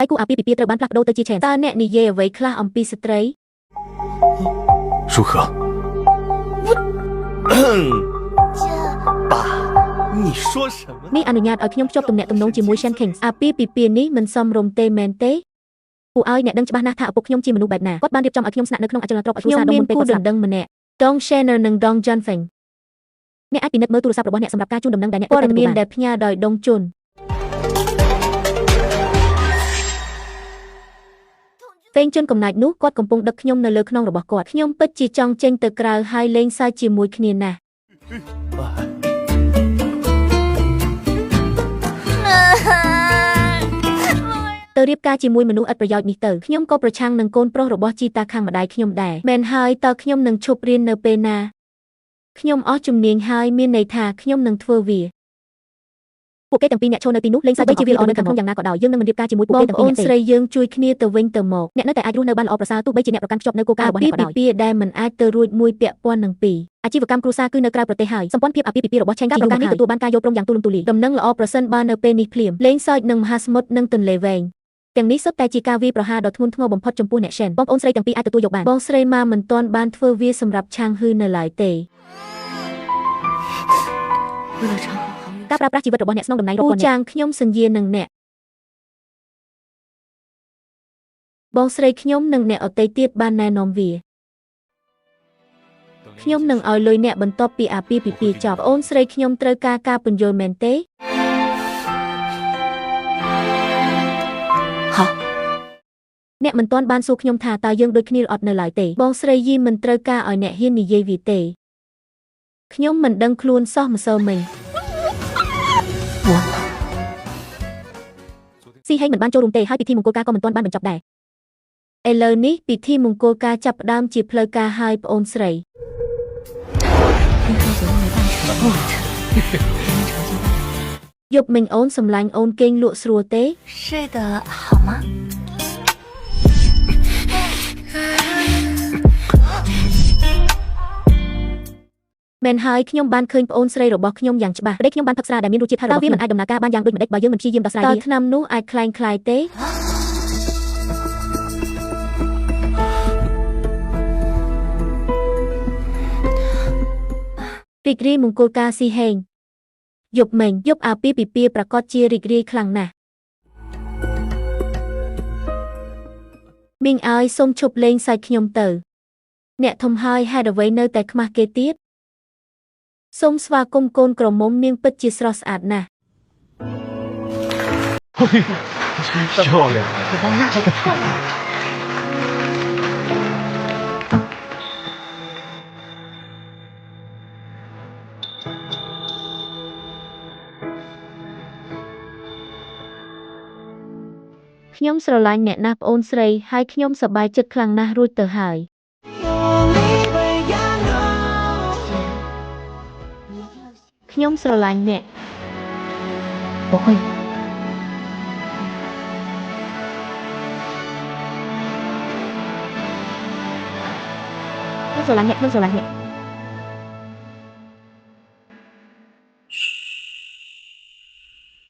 គូអាពាហ៍ពិពាហ៍ត្រូវបានផ្លាស់ប្ដូរទៅជា Chen តើអ្នកនិយាយអ្វីខ្លះអំពីស្ត្រី 如何？爸，你说什么？ នេះអនុញ្ញាតឲ្យខ្ញុំភ្ជាប់ទំនាក់ទំនងជាមួយ Shen King អាពាហ៍ពិពាហ៍នេះមិនសមរម្យទេមែនទេគួរឲ្យអ្នកដឹងច្បាស់ណាស់ថាឪពុកខ្ញុំជាមនុស្សបែបណាគាត់បានរៀបចំឲ្យខ្ញុំស្នាក់នៅក្នុងអចលនទ្រព្យឲ្យគ្រួសារដ៏មុនពេលគាត់ស្លាប់ដឹងម្នាក់ Dong Shanner និង Dong Junfeng អ្នកអាចពិនិត្យមើលទូរស័ព្ទរបស់អ្នកសម្រាប់ការជូនដំណឹងដែលអ្នកព័ត៌មានដែលផ្ញើដោយ Dong Chun ពេលជនកំណាចនោះគាត់កំពុងដឹកខ្ញុំនៅលើខ្នងរបស់គាត់ខ្ញុំពិតជាចង់ចេញទៅក្រៅហើយលេងសើចជាមួយគ្នាណាស់ទៅរៀបការជាមួយមនុស្សឥតប្រយោជន៍នេះទៅខ្ញុំក៏ប្រឆាំងនឹងកូនប្រុសរបស់ជីតាខាងម្ដាយខ្ញុំដែរមែនហើយតើខ្ញុំនឹងឈប់រៀននៅពេលណាខ្ញុំអស់ជំនាញហើយមានន័យថាខ្ញុំនឹងធ្វើវាពួកគេទាំងពីរអ្នកឈរនៅទីនោះលេងសើចបីជាវាល្អនៅខាងក្នុងយ៉ាងណាក៏ដោយយើងនឹងមិនរៀបការជាមួយពួកគេទាំងពីរអ្នកទេបងប្អូនស្រីយើងជួយគ្នាទៅវិញទៅមកអ្នកនៅតែអាចរស់នៅបានល្អប្រសើរទោះបីជាអ្នកប្រកាន់ខ្ជាប់នៅគោលការណ៍របស់អ្នកក៏ដោយអាពាហ៍ពិពាហ៍ដែលមិនអាចទៅរួចមួយពាក់ព័ន្ធនឹងពីរអាជីវកម្មគ្រួសារគឺនៅក្រៅប្រទេសហើយសម្ព័ន្ធភាពអាពាហ៍ពិពាហ៍របស់ឆេងការប្រកាសនេះទទួលបានការយល់ព្រមយ៉ាងទូលំទូលាយដំណឹងល្អប្រសិនបើនៅពេលនេះភ្លាមលេងសើចនឹងមហាសមុទ្រនិងទន្លេវែងទាំងនេះសុទ្ធតែជាការវាយប្រហារដ៏ធ្ងន់ធ្ងរបំផុតចំពោះអ្នក Shen បងប្អូនស្រីទាំងពីរអាចទទួលយកបានបងស្រីម៉ាមិនទាន់បានធ្វើវាសម្រាប់ឆាងហ៊ឺនៅឡើយទេការប្រើប្រាស់ជីវិតរបស់អ្នកស្នងតំណែងរបស់អ្នកពូចាងខ្ញុំសន្យានឹងអ្នកបងស្រីខ្ញុំនិងអ្នកអតីតទៀតបានណែនាំវាខ្ញុំនឹងឲ្យលុយអ្នកបន្ទាប់ពីអាពាហ៍ពិពាហ៍ចប់អូនស្រីខ្ញុំត្រូវការពន្យល់មែនទេអ្នកមិនទាន់បានសួរខ្ញុំថាតើយើងដូចគ្នាអត់នៅឡើយទេបងស្រីយីមិនត្រូវការឲ្យអ្នកហ៊ាននិយាយវាទេខ្ញុំមិនដឹងខ្លួនសោះម្សិលមិញស៊ីហេងមិនបានចូលរួមទេហើយពិធីមង្គលការក៏មិនទាន់បានបញ្ចប់ដែរឥឡូវនេះពិធីមង្គលការចាប់ផ្ដើមជាផ្លូវការហើយប្អូនស្រីយប់មិញអូនសម្លាញ់អូនគេងលក់ស្រួលទេ睡得好吗មែនហើយខ្ញុំបានឃើញប្អូនស្រីរបស់ខ្ញុំយ៉ាងច្បាស់ប្តីខ្ញុំបានផឹកស្រាដែលមានរសជាតិហឹររបស់វាមិនអាចដំណើរការបានយ៉ាងដូចម្តេចបើយើងមិនព្យាយាមដោះស្រាយវាតើថ្នាំនោះអាចคล้ายទេរីករាយមង្គលការស៊ីហេងយប់មិញយប់អាពាហ៍ពិពាហ៍ប្រកាសជារីករាយខ្លាំងណាស់មីងអើយសូមឈប់លេងសើចខ្ញុំទៅអ្នកធំហើយហេតុអ្វីនៅតែខ្មាស់គេទៀតសូមស្វាគមន៍កូនក្រមុំនាងពិតជាស្រស់ស្អាតណាស់真漂亮！你在那这个看呢ខ្ញុំស្រឡាញ់អ្នកណាស់ប្អូនស្រីហើយខ្ញុំសប្បាយចិត្តខ្លាំងណាស់រួចទៅហើយខ្ញុំស្រឡាញ់អ្នក不会ខ្ញុំស្រឡាញ់អ្នក